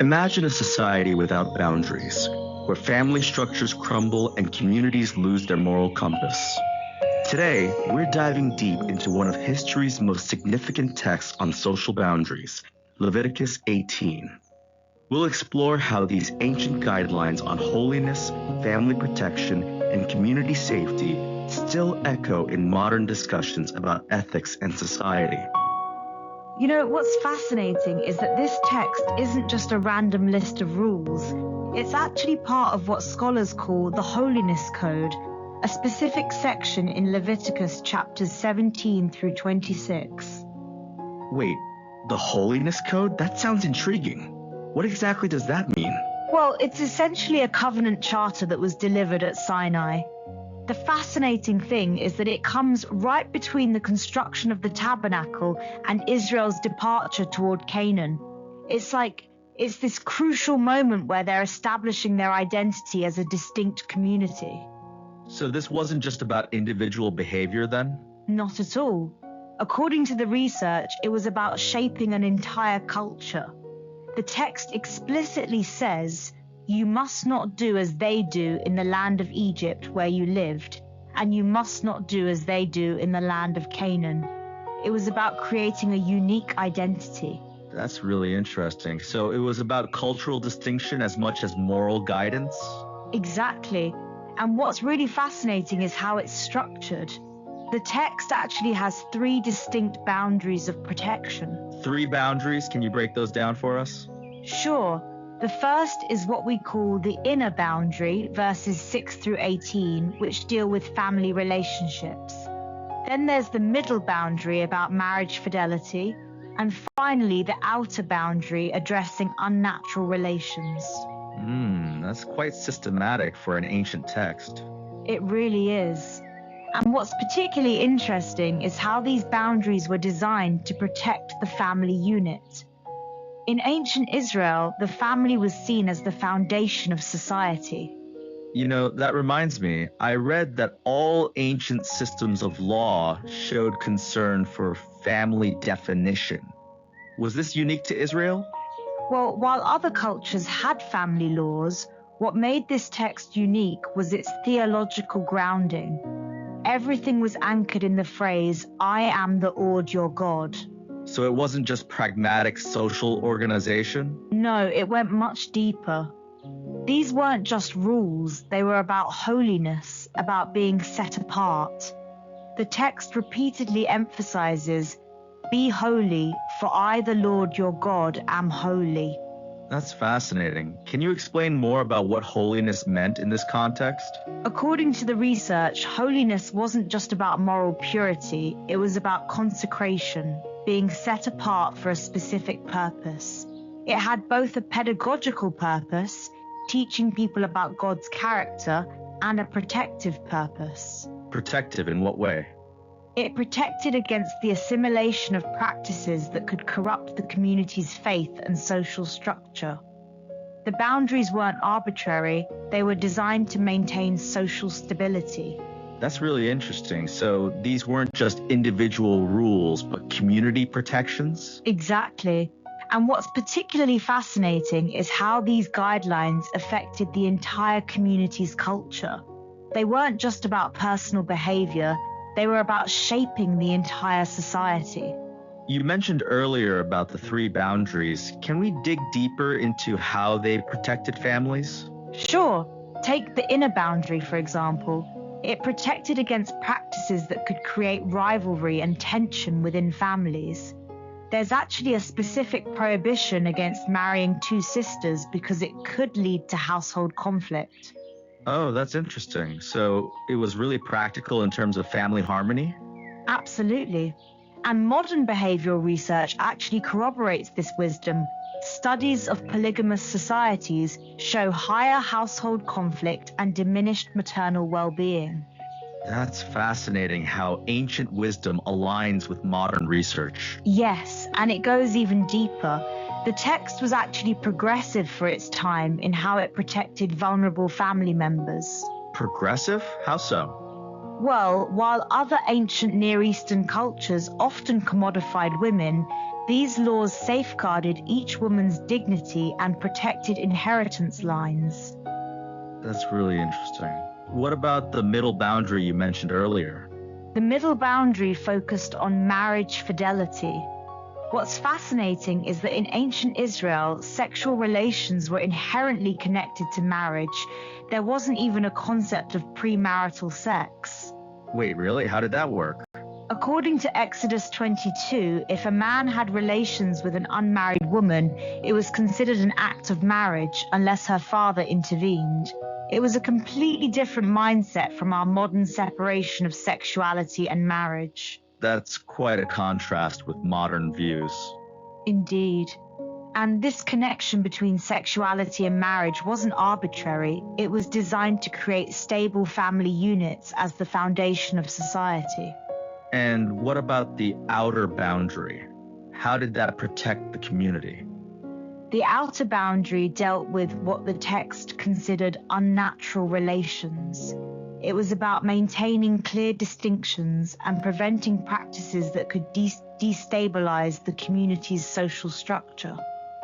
Imagine a society without boundaries, where family structures crumble and communities lose their moral compass. Today, we're diving deep into one of history's most significant texts on social boundaries, Leviticus 18. We'll explore how these ancient guidelines on holiness, family protection, and community safety still echo in modern discussions about ethics and society. You know, what's fascinating is that this text isn't just a random list of rules. It's actually part of what scholars call the Holiness Code, a specific section in Leviticus chapters 17 through 26. Wait, the Holiness Code? That sounds intriguing. What exactly does that mean? Well, it's essentially a covenant charter that was delivered at Sinai. The fascinating thing is that it comes right between the construction of the tabernacle and Israel's departure toward Canaan. It's this crucial moment where they're establishing their identity as a distinct community. So this wasn't just about individual behavior then? Not at all. According to the research, it was about shaping an entire culture. The text explicitly says, "You must not do as they do in the land of Egypt where you lived, and you must not do as they do in the land of Canaan." It was about creating a unique identity. That's really interesting. So it was about cultural distinction as much as moral guidance? Exactly. And what's really fascinating is how it's structured. The text actually has 3 distinct boundaries of protection. 3 boundaries? Can you break those down for us? Sure. The first is what we call the inner boundary, verses 6 through 18, which deal with family relationships. Then there's the middle boundary about marriage fidelity, and finally the outer boundary addressing unnatural relations. That's quite systematic for an ancient text. It really is. And what's particularly interesting is how these boundaries were designed to protect the family unit. In ancient Israel, the family was seen as the foundation of society. You know, that reminds me, I read that all ancient systems of law showed concern for family definition. Was this unique to Israel? Well, while other cultures had family laws, what made this text unique was its theological grounding. Everything was anchored in the phrase, "I am the Lord your God." So it wasn't just pragmatic social organization? No, it went much deeper. These weren't just rules, they were about holiness, about being set apart. The text repeatedly emphasizes, "Be holy, for I, the Lord your God, am holy." That's fascinating. Can you explain more about what holiness meant in this context? According to the research, holiness wasn't just about moral purity, it was about consecration, being set apart for a specific purpose. It had both a pedagogical purpose, teaching people about God's character, and a protective purpose. Protective in what way? It protected against the assimilation of practices that could corrupt the community's faith and social structure. The boundaries weren't arbitrary, they were designed to maintain social stability. That's really interesting. So these weren't just individual rules, but community protections? Exactly. And what's particularly fascinating is how these guidelines affected the entire community's culture. They weren't just about personal behavior, they were about shaping the entire society. You mentioned earlier about the 3 boundaries. Can we dig deeper into how they protected families? Sure. Take the inner boundary, for example. It protected against practices that could create rivalry and tension within families. There's actually a specific prohibition against marrying 2 sisters because it could lead to household conflict. Oh, that's interesting. So it was really practical in terms of family harmony? Absolutely. And modern behavioral research actually corroborates this wisdom. Studies of polygamous societies show higher household conflict and diminished maternal well-being. That's fascinating how ancient wisdom aligns with modern research. Yes, and it goes even deeper. The text was actually progressive for its time in how it protected vulnerable family members. Progressive? How so? Well, while other ancient Near Eastern cultures often commodified women, these laws safeguarded each woman's dignity and protected inheritance lines. That's really interesting. What about the middle boundary you mentioned earlier? The middle boundary focused on marriage fidelity. What's fascinating is that in ancient Israel, sexual relations were inherently connected to marriage. There wasn't even a concept of premarital sex. Wait, really? How did that work? According to Exodus 22, if a man had relations with an unmarried woman, it was considered an act of marriage unless her father intervened. It was a completely different mindset from our modern separation of sexuality and marriage. That's quite a contrast with modern views. Indeed. And this connection between sexuality and marriage wasn't arbitrary. It was designed to create stable family units as the foundation of society. And what about the outer boundary? How did that protect the community? The outer boundary dealt with what the text considered unnatural relations. It was about maintaining clear distinctions and preventing practices that could destabilize the community's social structure.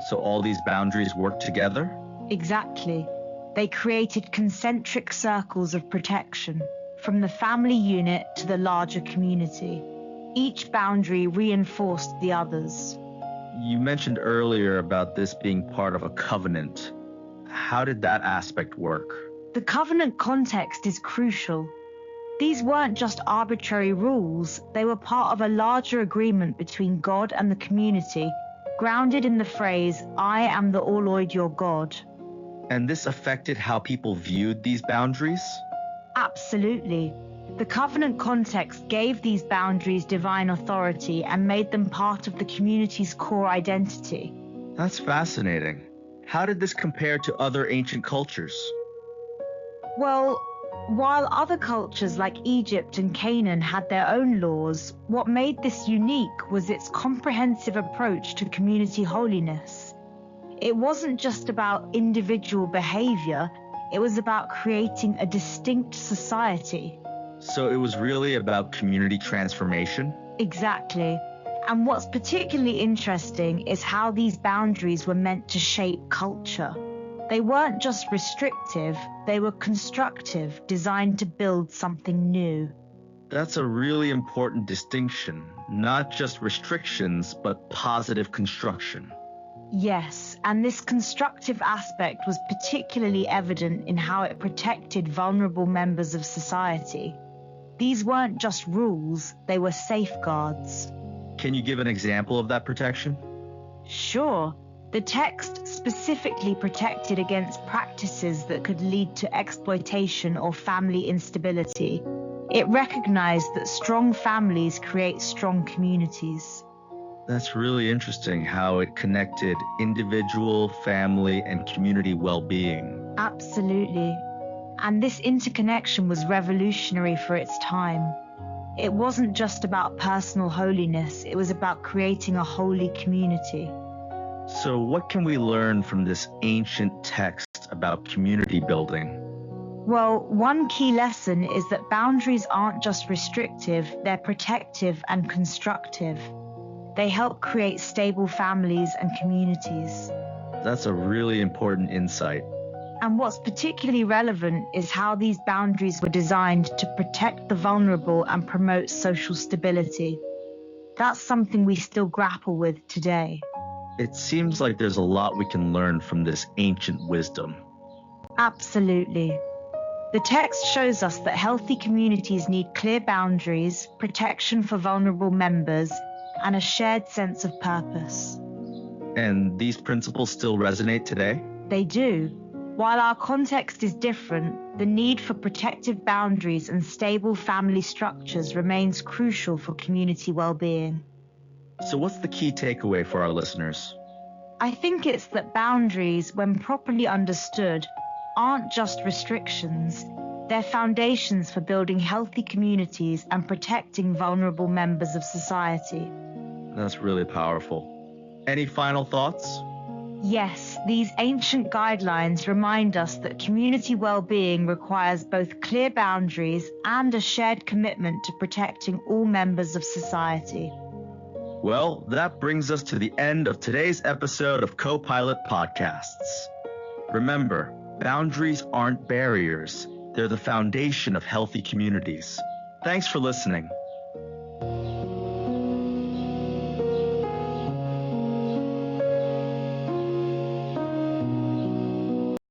So all these boundaries work together? Exactly. They created concentric circles of protection, from the family unit to the larger community. Each boundary reinforced the others. You mentioned earlier about this being part of a covenant. How did that aspect work? The covenant context is crucial. These weren't just arbitrary rules, they were part of a larger agreement between God and the community, grounded in the phrase, "I am the Lord your God." And this affected how people viewed these boundaries? Absolutely. The covenant context gave these boundaries divine authority and made them part of the community's core identity. That's fascinating. How did this compare to other ancient cultures? Well, while other cultures like Egypt and Canaan had their own laws, what made this unique was its comprehensive approach to community holiness. It wasn't just about individual behavior, it was about creating a distinct society. So it was really about community transformation? Exactly. And what's particularly interesting is how these boundaries were meant to shape culture. They weren't just restrictive, they were constructive, designed to build something new. That's a really important distinction. Not just restrictions, but positive construction. Yes, and this constructive aspect was particularly evident in how it protected vulnerable members of society. These weren't just rules, they were safeguards. Can you give an example of that protection? Sure. The text specifically protected against practices that could lead to exploitation or family instability. It recognized that strong families create strong communities. That's really interesting how it connected individual, family, and community well-being. Absolutely. And this interconnection was revolutionary for its time. It wasn't just about personal holiness, it was about creating a holy community. So what can we learn from this ancient text about community building? Well, one key lesson is that boundaries aren't just restrictive, they're protective and constructive. They help create stable families and communities. That's a really important insight. And what's particularly relevant is how these boundaries were designed to protect the vulnerable and promote social stability. That's something we still grapple with today. It seems like there's a lot we can learn from this ancient wisdom. Absolutely. The text shows us that healthy communities need clear boundaries, protection for vulnerable members, and a shared sense of purpose. And these principles still resonate today? They do. While our context is different, the need for protective boundaries and stable family structures remains crucial for community well-being. So what's the key takeaway for our listeners? I think it's that boundaries, when properly understood, aren't just restrictions. They're foundations for building healthy communities and protecting vulnerable members of society. That's really powerful. Any final thoughts? Yes, these ancient guidelines remind us that community well-being requires both clear boundaries and a shared commitment to protecting all members of society. Well, that brings us to the end of today's episode of Co-Pilot Podcasts. Remember, boundaries aren't barriers. They're the foundation of healthy communities. Thanks for listening.